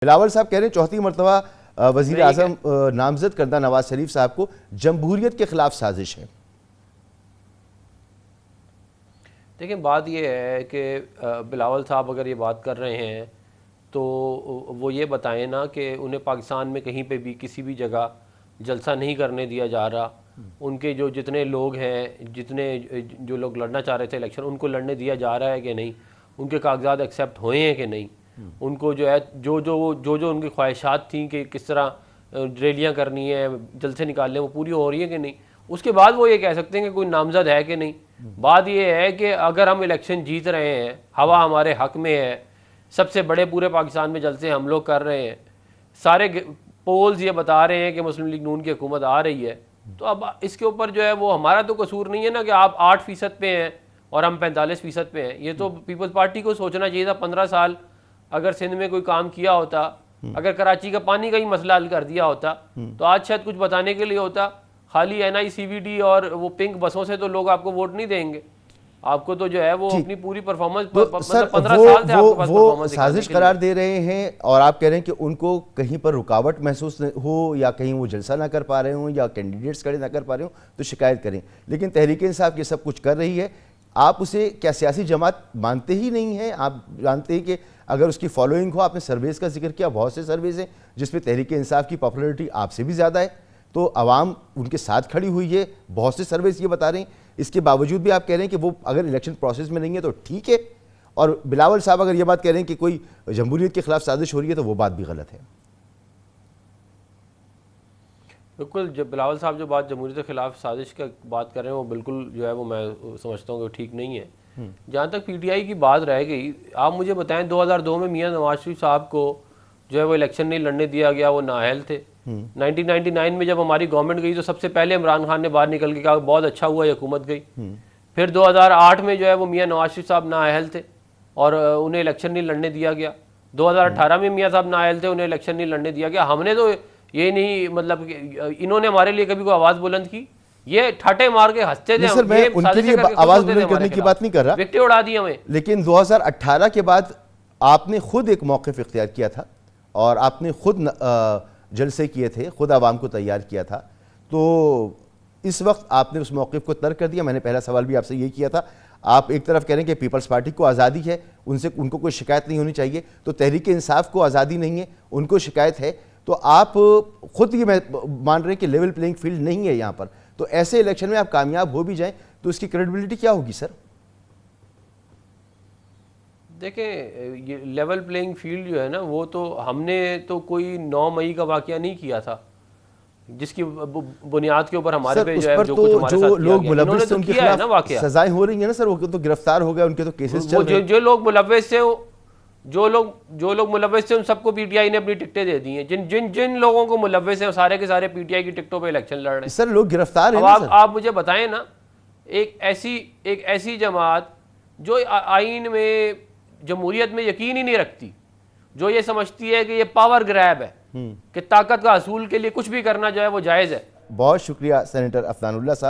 बिलावल साहब कह रहे हैं चौथी मरतबा वजीर आजम नामजद करना नवाज शरीफ साहब को जमहूरियत के खिलाफ साजिश है। देखिए बात ये है कि बिलावल साहब अगर ये बात कर रहे हैं तो वो ये बताएं ना कि उन्हें पाकिस्तान में कहीं पे भी किसी भी जगह जलसा नहीं करने दिया जा रहा। उनके जो जितने लोग हैं, जितने जो लोग लड़ना चाह रहे थे इलेक्शन, उनको लड़ने दिया जा रहा है कि नहीं, उनके कागजात एक्सेप्ट हुए हैं कि नहीं, उनको जो है जो उनकी ख्वाहिशात थी कि किस तरह रैलियाँ करनी है, जलसे निकालने, वो पूरी हो रही है कि नहीं। उसके बाद वो ये कह सकते हैं कि कोई नामजद है कि नहीं। बात ये है कि अगर हम इलेक्शन जीत रहे हैं, हवा हमारे हक में है, सबसे बड़े पूरे पाकिस्तान में जलसे हम लोग कर रहे हैं, सारे पोल्स ये बता रहे हैं कि मुस्लिम लीग नून की हुकूमत आ रही है, तो अब इसके ऊपर जो है वो हमारा तो कसूर नहीं है ना कि आप 8% पे हैं और हम 45% पे हैं। ये तो पीपल्स पार्टी को सोचना चाहिए था। 15 साल अगर सिंध में कोई काम किया होता, अगर कराची का पानी का ही मसला हल कर दिया होता तो आज शायद कुछ बताने के लिए होता। खाली NICVD और वो पिंक बसों से तो लोग आपको वोट नहीं देंगे। आपको तो जो है वो अपनी पूरी परफॉर्मेंस, तो मतलब 15 साल से आपके पास वो साजिश करार दे रहे हैं और आप कह रहे हैं कि उनको कहीं पर रुकावट महसूस हो या कहीं वो जलसा ना कर पा रहे हो या कैंडिडेट्स खड़े ना कर पा रहे हो तो शिकायत करें। लेकिन तहरीक इंसाफ ये सब कुछ कर रही है, आप उसे क्या सियासी जमात मानते ही नहीं हैं? आप जानते हैं कि अगर उसकी फॉलोइंग हो, आपने सर्वेज का जिक्र किया, बहुत से सर्वेज हैं जिसमें तहरीक इंसाफ की पॉपुलैरिटी आपसे भी ज़्यादा है, तो आवाम उनके साथ खड़ी हुई है, बहुत से सर्वेज ये बता रहे हैं। इसके बावजूद भी आप कह रहे हैं कि वो अगर इलेक्शन प्रोसेस में नहीं है तो ठीक है, और बिलावल साहब अगर ये बात कह रहे हैं कि कोई जमहूरियत के खिलाफ साजिश हो रही है तो वो बात भी गलत है। बिल्कुल, जब बिलावल साहब जो बात जमहूरियत के खिलाफ साजिश का बात कर रहे हैं वो बिल्कुल जो है वो मैं समझता हूँ कि ठीक नहीं है। जहाँ तक PTI की बात रह गई, आप मुझे बताएं 2002 में मियां नवाज शरीफ साहब को जो है वो इलेक्शन नहीं लड़ने दिया गया, वो नाअहल थे। 1999 में जब हमारी गवर्नमेंट गई तो सबसे पहले इमरान खान ने बाहर निकल के कहा बहुत अच्छा हुआ ये हुकूमत गई। फिर 2008 में जो है वो मियां नवाज शरीफ साहब नाअहल थे और उन्हें इलेक्शन नहीं लड़ने दिया गया। 2018 में मियां साहब नाअहल थे, उन्हें इलेक्शन नहीं लड़ने दिया गया। हमने तो ये नहीं, मतलब इन्होंने हमारे लिए कभी कोई आवाज़ बुलंद की? ये ठाटे मार के हंसते थे। सर, मैं उनके लिए आवाज बुलंद करने की बात नहीं कर रहा, विकेट उड़ा दी हमें। लेकिन 2018 के बाद आपने खुद एक मौक़िफ़ इख्तियार किया था और आपने खुद जलसे किए थे, खुद आवाम को तैयार किया था, तो इस वक्त आपने उस मौक़िफ़ को तर्क कर दिया। मैंने पहला सवाल भी आपसे यही किया था। आप एक तरफ कह रहे हैं कि पीपल्स पार्टी को आज़ादी है, उनको कोई शिकायत नहीं होनी चाहिए, तो तहरीक इंसाफ को आज़ादी नहीं है, उनको शिकायत है, तो आप खुद ये मान रहे हैं कि लेवल प्लेइंग फील्ड नहीं है यहाँ पर, तो ऐसे इलेक्शन में आप कामयाब हो भी जाएं तो इसकी क्रेडिबिलिटी क्या होगी सर? देखें, ये लेवल प्लेइंग फील्ड जो है ना, वो तो हमने तो कोई 9 मई का वाकया नहीं किया था जिसकी बुनियाद के ऊपर हमारे पे जो है जो कुछ हमारे साथ लोग मुलव्विस थे उनके खिलाफ ना वाकया सजाएं हो रही है ना सर, वो तो गिरफ्तार हो गए, उनके तो केसेस चल रहे हैं। जो लोग मुलव्विस थे, जो लोग मुलव्विस थे उन सबको PTI ने अपनी टिकटें दे दी हैं। जिन लोगों को मुलव्विस हैं सारे के सारे PTI की टिकटों पे इलेक्शन लड़ रहे हैं। सर लोग गिरफ्तार हैं। आप मुझे बताएं ना, एक ऐसी जमात जो आइन में जमहूरियत में यकीन ही नहीं रखती, जो ये समझती है कि ये पावर ग्रैब है, कि ताकत का असूल के लिए कुछ भी करना जो है वो जायज़ है। बहुत शुक्रिया सेनेटर अफनानुल्लाह साहब।